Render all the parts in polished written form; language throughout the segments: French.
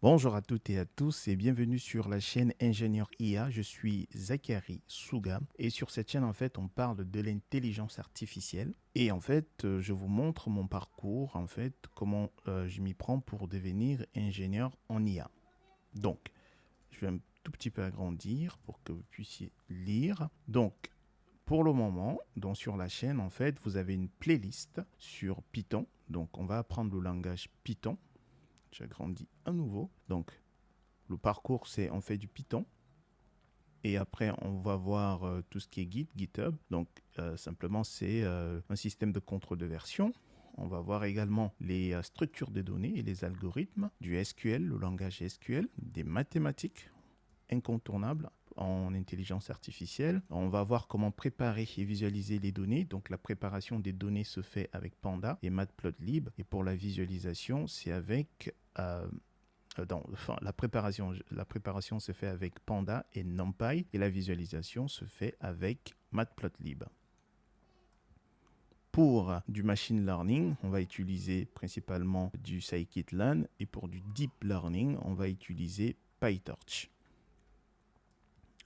Bonjour à toutes et à tous et bienvenue sur la chaîne Ingénieur IA. Je suis Zachary Souga et sur cette chaîne en fait on parle de l'intelligence artificielle et en fait je vous montre mon parcours en fait comment je m'y prends pour devenir ingénieur en IA. Donc je vais un tout petit peu agrandir pour que vous puissiez lire. Donc pour le moment, donc sur la chaîne en fait vous avez une playlist sur Python. Donc on va apprendre le langage Python. J'agrandis à nouveau. Donc, le parcours, c'est on fait du Python. Et après, on va voir tout ce qui est Git, GitHub. Donc, simplement, c'est un système de contrôle de version. On va voir également les structures de données et les algorithmes, du SQL, le langage SQL, des mathématiques incontournables en intelligence artificielle. On va voir comment préparer et visualiser les données. Donc la préparation des données se fait avec Panda et Matplotlib. Et pour la visualisation, c'est avec... la préparation se fait avec Panda et NumPy et la visualisation se fait avec Matplotlib. Pour du machine learning, on va utiliser principalement du scikit-learn et pour du deep learning, on va utiliser PyTorch.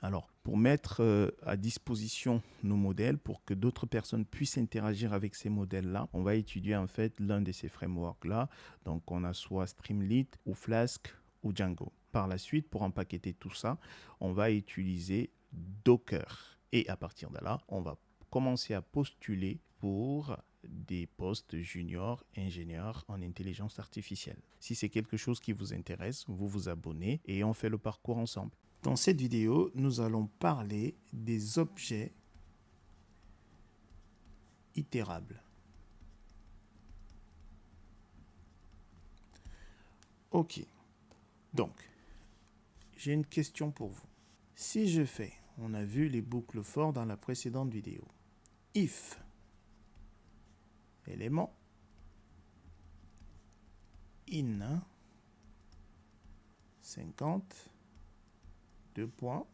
Alors, pour mettre à disposition nos modèles, pour que d'autres personnes puissent interagir avec ces modèles-là, on va étudier en fait l'un de ces frameworks-là. Donc, on a soit Streamlit ou Flask ou Django. Par la suite, pour empaqueter tout ça, on va utiliser Docker. Et à partir de là, on va commencer à postuler pour des postes juniors ingénieurs en intelligence artificielle. Si c'est quelque chose qui vous intéresse, vous vous abonnez et on fait le parcours ensemble. Dans cette vidéo, nous allons parler des objets itérables. Ok, donc, j'ai une question pour vous. Si je fais, on a vu les boucles for dans la précédente vidéo, if, élément, in, 50, 2 points,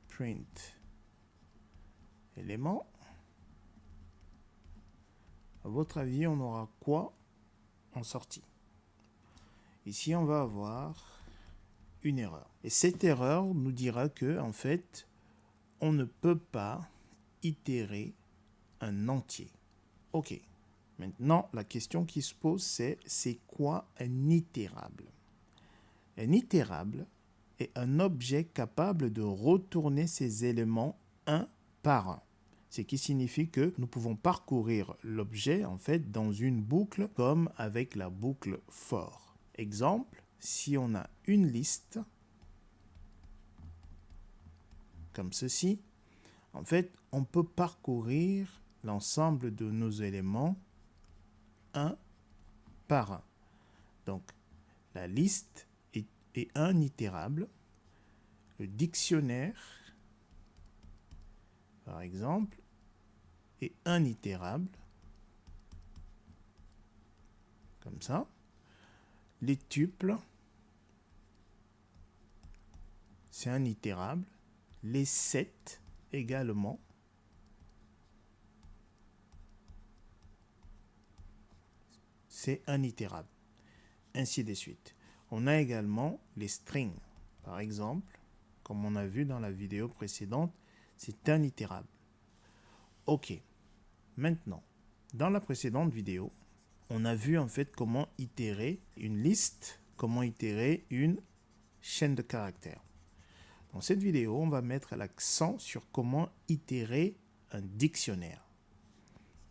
print, élément. À votre avis, on aura quoi en sortie? Ici, on va avoir une erreur. Et cette erreur nous dira que, en fait, on ne peut pas itérer un entier. Ok. Maintenant, la question qui se pose, c'est quoi un itérable? Un itérable est un objet capable de retourner ses éléments un par un. Ce qui signifie que nous pouvons parcourir l'objet en fait dans une boucle comme avec la boucle for. Exemple, si on a une liste comme ceci, en fait, on peut parcourir l'ensemble de nos éléments un par un. Donc, la liste est un itérable. Le dictionnaire, par exemple, est un itérable. Comme ça. Les tuples, c'est un itérable. Les sets également. C'est un itérable. Ainsi de suite. On a également les strings. Par exemple, comme on a vu dans la vidéo précédente, c'est un itérable. Ok. Maintenant, dans la précédente vidéo, on a vu en fait comment itérer une liste, comment itérer une chaîne de caractères. Dans cette vidéo, on va mettre l'accent sur comment itérer un dictionnaire.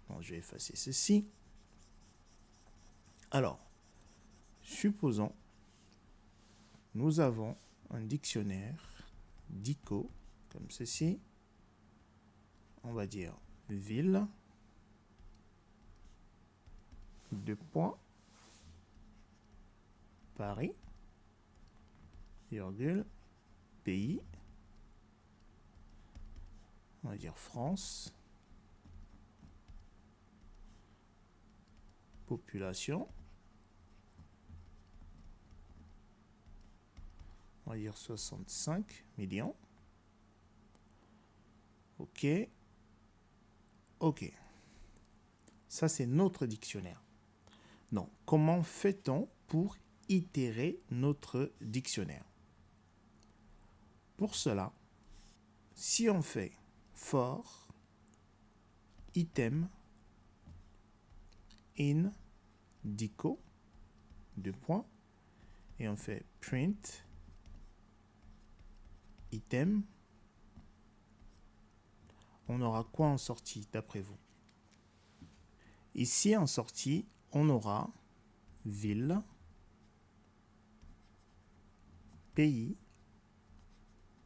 Donc, je vais effacer ceci. Alors, supposons, nous avons un dictionnaire dico, comme ceci. On va dire ville, 2 points, Paris, virgule, pays, on va dire France, population, on va dire 65 millions. Ok. Ok. Ça, c'est notre dictionnaire. Donc, comment fait-on pour itérer notre dictionnaire. Pour cela, si on fait for item in dico, deux points, et on fait print item, on aura quoi en sortie d'après vous? Ici en sortie, on aura ville, pays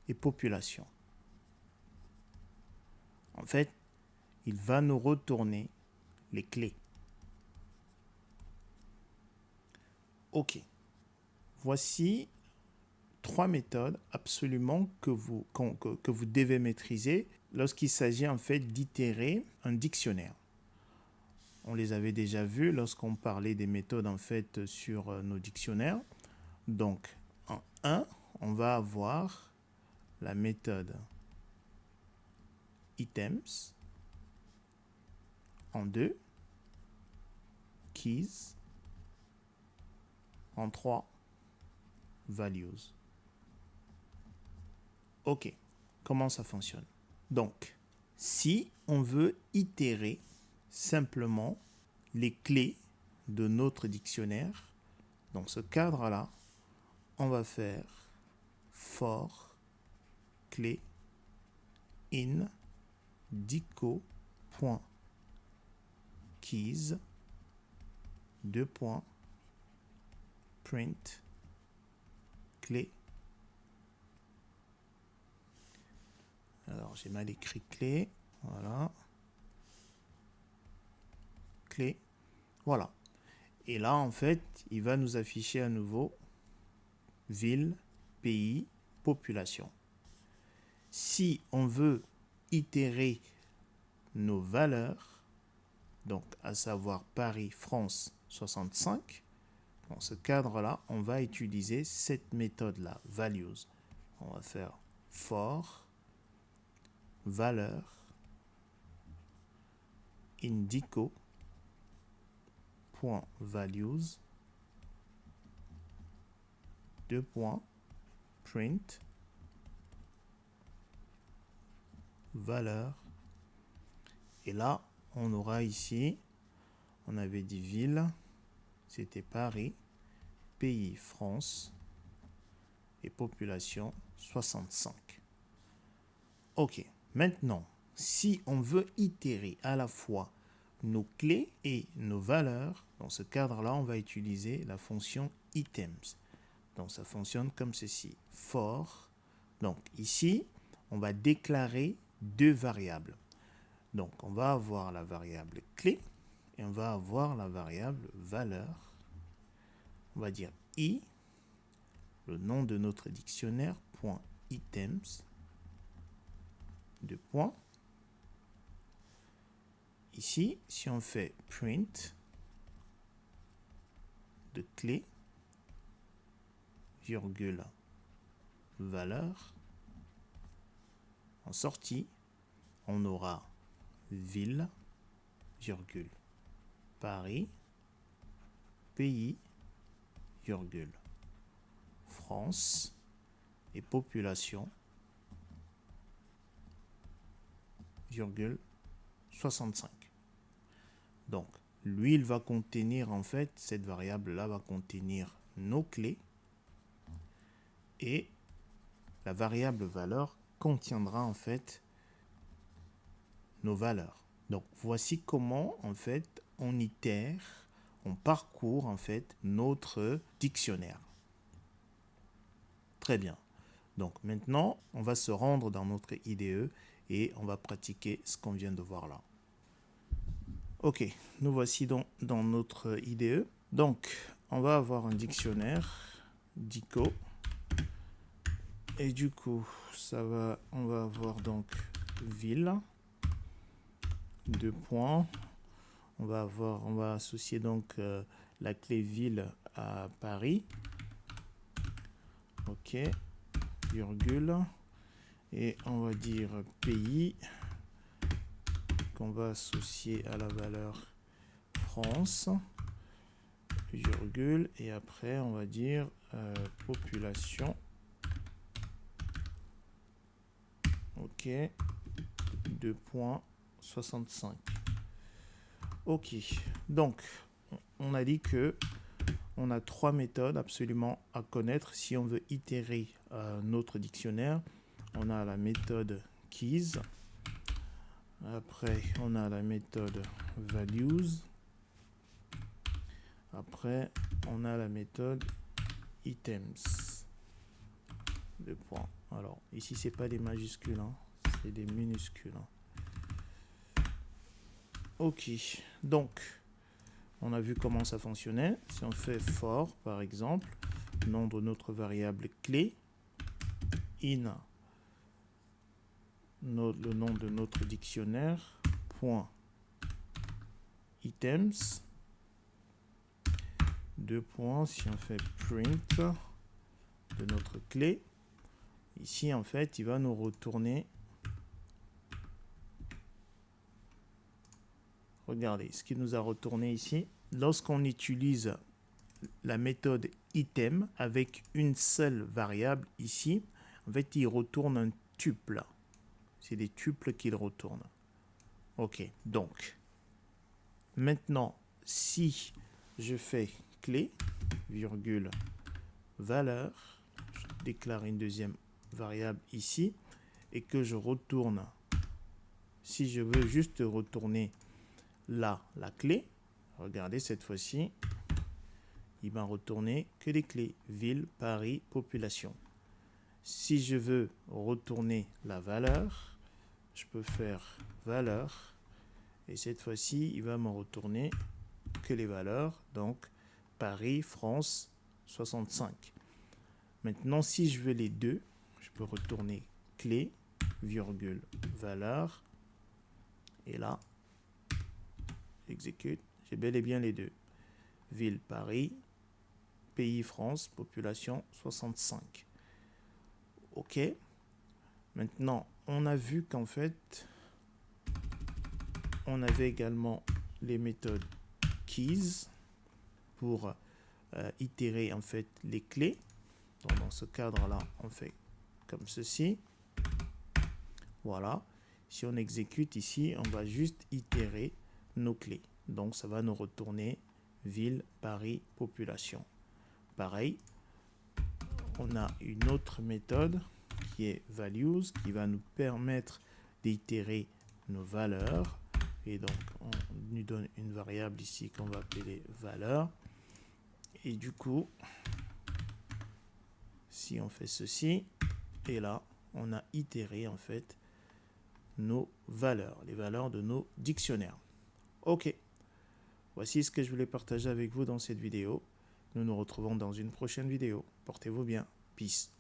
et population. En fait, il va nous retourner les clés. OK. Voici 3 méthodes absolument que vous devez maîtriser lorsqu'il s'agit en fait d'itérer un dictionnaire. On les avait déjà vues lorsqu'on parlait des méthodes en fait sur nos dictionnaires. Donc, en 1, on va avoir la méthode items. En 2, keys. En 3, values. OK, comment ça fonctionne? Donc, si on veut itérer simplement les clés de notre dictionnaire, dans ce cadre-là, on va faire for clé in dico.keys, deux points, print clé. Alors j'ai mal écrit clé, voilà, clé, voilà. Et là en fait il va nous afficher à nouveau ville, pays, population. Si on veut itérer nos valeurs, donc à savoir Paris, France 65, dans ce cadre-là, on va utiliser cette méthode-là, values. On va faire for valeur indico point values deux points print valeur, et là on aura ici, on avait dit ville, c'était Paris, pays France et population 65. OK, maintenant si on veut itérer à la fois nos clés et nos valeurs, dans ce cadre-là, on va utiliser la fonction items. Donc ça fonctionne comme ceci. For, donc ici, on va déclarer deux variables. Donc on va avoir la variable clé et on va avoir la variable valeur. On va dire i, le nom de notre dictionnaire, point items, deux points. Ici, si on fait print de clé, virgule, valeur, en sortie, on aura ville, virgule, Paris, pays, virgule, France et population, virgule, 65. Donc, lui, il va contenir, en fait, cette variable-là va contenir nos clés et la variable valeur contiendra, en fait, nos valeurs. Donc, voici comment, en fait, on itère, on parcourt, en fait, notre dictionnaire. Très bien. Donc, maintenant, on va se rendre dans notre IDE et on va pratiquer ce qu'on vient de voir là. Ok, nous voici dans notre IDE. Donc, on va avoir un dictionnaire, dico. Et du coup, on va avoir donc ville, deux points. On va associer donc la clé ville à Paris. Ok, virgule. Et on va dire pays, qu'on va associer à la valeur France, virgule, et après on va dire population. Ok, 2.65. Ok, donc on a dit que on a trois méthodes absolument à connaître si on veut itérer notre dictionnaire. On a la méthode keys, après on a la méthode values, après on a la méthode items. Deux points. Alors ici c'est pas des majuscules, hein, c'est des minuscules. Hein. Ok, donc on a vu comment ça fonctionnait. Si on fait for par exemple, nom de notre variable clé, in le nom de notre dictionnaire, point items, deux points, si on fait print de notre clé, ici en fait il va nous retourner, regardez ce qu'il nous a retourné ici, lorsqu'on utilise la méthode item avec une seule variable ici, en fait il retourne un tuple, c'est des tuples qu'il retourne. Ok, donc maintenant si je fais clé, virgule, valeur, je déclare une deuxième variable ici, et que je retourne, si je veux juste retourner là la clé, regardez cette fois-ci, il m'a retourné que des clés, ville, Paris, population. Si je veux retourner la valeur, je peux faire valeur, et cette fois-ci, il va me retourner que les valeurs, donc Paris, France, 65. Maintenant, si je veux les deux, je peux retourner clé, virgule, valeur, et là, exécute, j'ai bel et bien les deux. Ville, Paris, pays, France, population, 65. Ok. Maintenant, on a vu qu'en fait, on avait également les méthodes keys pour itérer en fait les clés. Donc, dans ce cadre-là, on fait comme ceci. Voilà. Si on exécute ici, on va juste itérer nos clés. Donc, ça va nous retourner ville, Paris, population. Pareil, on a une autre méthode qui est values, qui va nous permettre d'itérer nos valeurs. Et donc, on nous donne une variable ici qu'on va appeler valeur. Et du coup, si on fait ceci, et là, on a itéré en fait nos valeurs, les valeurs de nos dictionnaires. Ok, voici ce que je voulais partager avec vous dans cette vidéo. Nous nous retrouvons dans une prochaine vidéo. Portez-vous bien. Peace.